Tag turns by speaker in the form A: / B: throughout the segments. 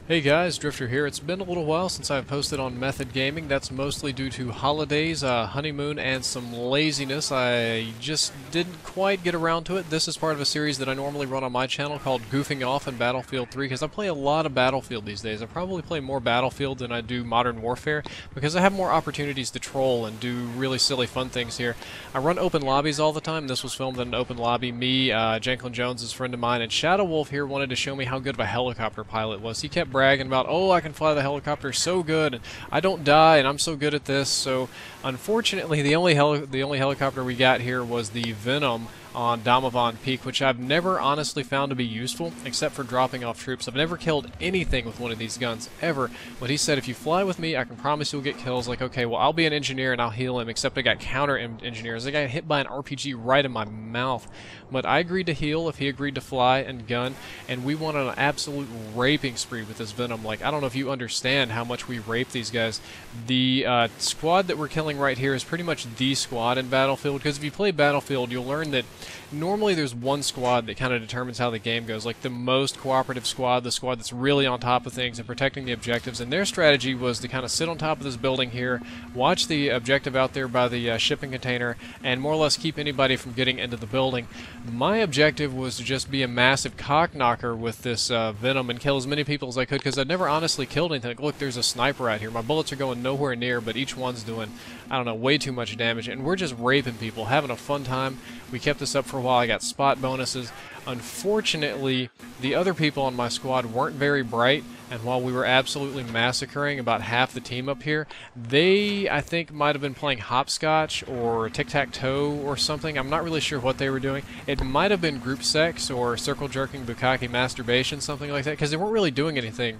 A: Hey guys, Drift0r here. It's been a little while since I've posted on Method Gaming. That's mostly due to holidays, honeymoon, and some laziness. I just didn't quite get around to it. This is part of a series that I normally run on my channel called Goofing Off in Battlefield 3 because I play a lot of Battlefield these days. I probably play more Battlefield than I do Modern Warfare because I have more opportunities to troll and do really silly fun things here. I run open lobbies all the time. This was filmed in an open lobby. Me, Janklin Jones is a friend of mine, and Shadow Wolf here wanted to show me how good of a helicopter pilot was. He kept bragging about, oh, I can fly the helicopter so good, and I don't die, and I'm so good at this. So, unfortunately, the only helicopter we got here was the Venom on Damavon Peak, which I've never honestly found to be useful, except for dropping off troops. I've never killed anything with one of these guns, ever. But he said, if you fly with me, I can promise you'll get kills. Like, okay, well, I'll be an engineer and I'll heal him, except I got counter-engineers. I got hit by an RPG right in my mouth. But I agreed to heal if he agreed to fly and gun, and we went on an absolute raping spree with this Venom. Like, I don't know if you understand how much we rape these guys. The squad that we're killing right here is pretty much the squad in Battlefield, because if you play Battlefield, you'll learn that normally there's one squad that kind of determines how the game goes, like the most cooperative squad, the squad that's really on top of things and protecting the objectives, and their strategy was to kind of sit on top of this building here, watch the objective out there by the shipping container, and more or less keep anybody from getting into the building. My objective was to just be a massive cock knocker with this Venom and kill as many people as I could, because I'd never honestly killed anything. Look, there's a sniper out here. My bullets are going nowhere near, but each one's doing, I don't know, way too much damage, and we're just raping people, having a fun time. We kept this up for a while. I got spot bonuses. Unfortunately, the other people on my squad weren't very bright, and while we were absolutely massacring about half the team up here, they, I think, might have been playing hopscotch or tic-tac-toe or something. I'm not really sure what they were doing. It might have been group sex or circle jerking, bukkake masturbation, something like that, because they weren't really doing anything.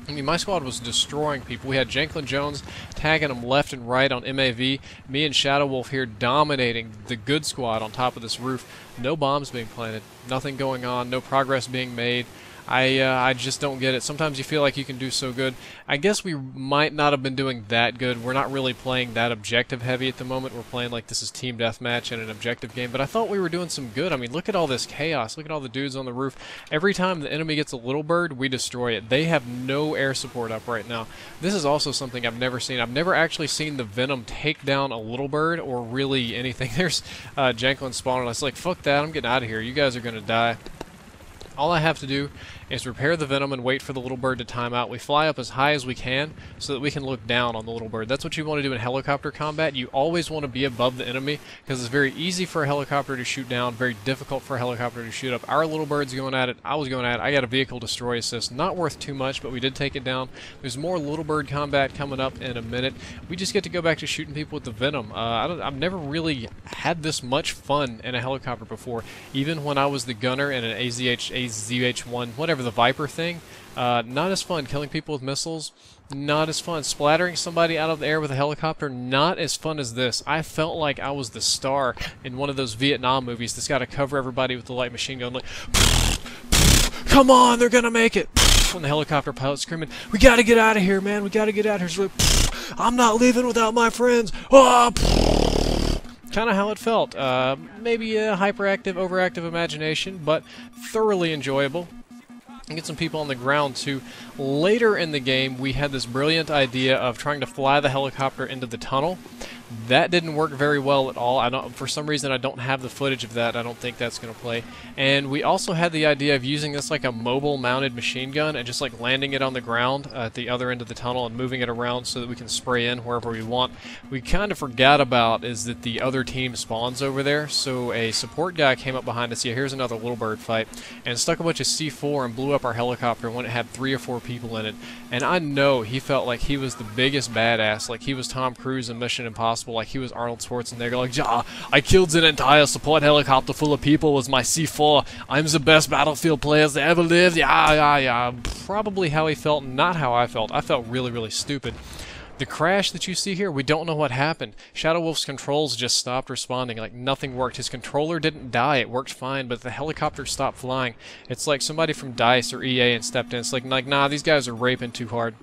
A: I mean, my squad was destroying people. We had Janklin Jones tagging them left and right on MAV. Me and Shadow Wolf here dominating the good squad on top of this roof. No bombs being planted, nothing going on, no progress being made. I just don't get it. Sometimes you feel like you can do so good. I guess we might not have been doing that good. We're not really playing that objective heavy at the moment. We're playing like this is team deathmatch and an objective game, but I thought we were doing some good. I mean, look at all this chaos. Look at all the dudes on the roof. Every time the enemy gets a little bird, we destroy it. They have no air support up right now. This is also something I've never seen. I've never actually seen the Venom take down a little bird or really anything. There's Janklin spawning. I was like, fuck that. I'm getting out of here. You guys are going to die. All I have to do is repair the Venom and wait for the little bird to time out. We fly up as high as we can so that we can look down on the little bird. That's what you want to do in helicopter combat. You always want to be above the enemy because it's very easy for a helicopter to shoot down, very difficult for a helicopter to shoot up. Our little bird's going at it. I was going at it. I got a vehicle destroy assist. Not worth too much, but we did take it down. There's more little bird combat coming up in a minute. We just get to go back to shooting people with the Venom. I've never really had this much fun in a helicopter before. Even when I was the gunner in an AZH1, whatever, the Viper thing, not as fun. Killing people with missiles, not as fun. Splattering somebody out of the air with a helicopter, not as fun as this. I felt like I was the star in one of those Vietnam movies that's got to cover everybody with the light machine gun, like, come on, they're gonna make it. And the helicopter pilot screaming, we gotta get out of here, man, we gotta get out of here. So like, I'm not leaving without my friends. Oh, kind of how it felt. Maybe a hyperactive, overactive imagination, but thoroughly enjoyable. And get some people on the ground too. Later in the game, we had this brilliant idea of trying to fly the helicopter into the tunnel. That didn't work very well at all. For some reason, I don't have the footage of that. I don't think that's going to play. And we also had the idea of using this like a mobile mounted machine gun and just like landing it on the ground at the other end of the tunnel and moving it around so that we can spray in wherever we want. We kind of forgot about is that the other team spawns over there. So a support guy came up behind us. Yeah, here's another little bird fight. And stuck a bunch of C4 and blew up our helicopter when it had 3 or 4 people in it. And I know he felt like he was the biggest badass. Like he was Tom Cruise in Mission Impossible. Like he was Arnold Schwarzenegger, like, yeah, I killed an entire support helicopter full of people with my C4. I'm the best Battlefield players that ever lived. Yeah. Probably how he felt, not how I felt. I felt really, really stupid. The crash that you see here, we don't know what happened. Shadow Wolf's controls just stopped responding, like nothing worked. His controller didn't die, it worked fine, but the helicopter stopped flying. It's like somebody from DICE or EA and stepped in. It's like nah, these guys are raping too hard.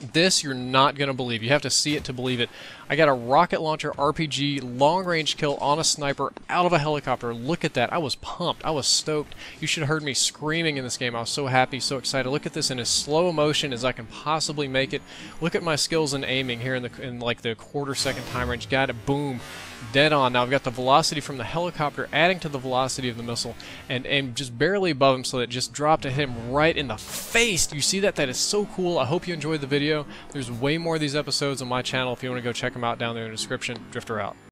A: This you're not going to believe. You have to see it to believe it. I got a rocket launcher RPG long-range kill on a sniper out of a helicopter. Look at that. I was pumped. I was stoked. You should have heard me screaming in this game. I was so happy, so excited. Look at this in as slow motion as I can possibly make it. Look at my skills in aiming here in like the quarter-second time range. Got it. Boom. Dead on. Now I've got the velocity from the helicopter adding to the velocity of the missile and aim just barely above him so that it just dropped to hit him right in the face. Do you see that? That is so cool. I hope you enjoyed the video. There's way more of these episodes on my channel if you want to go check them out down there in the description. Drift0r out.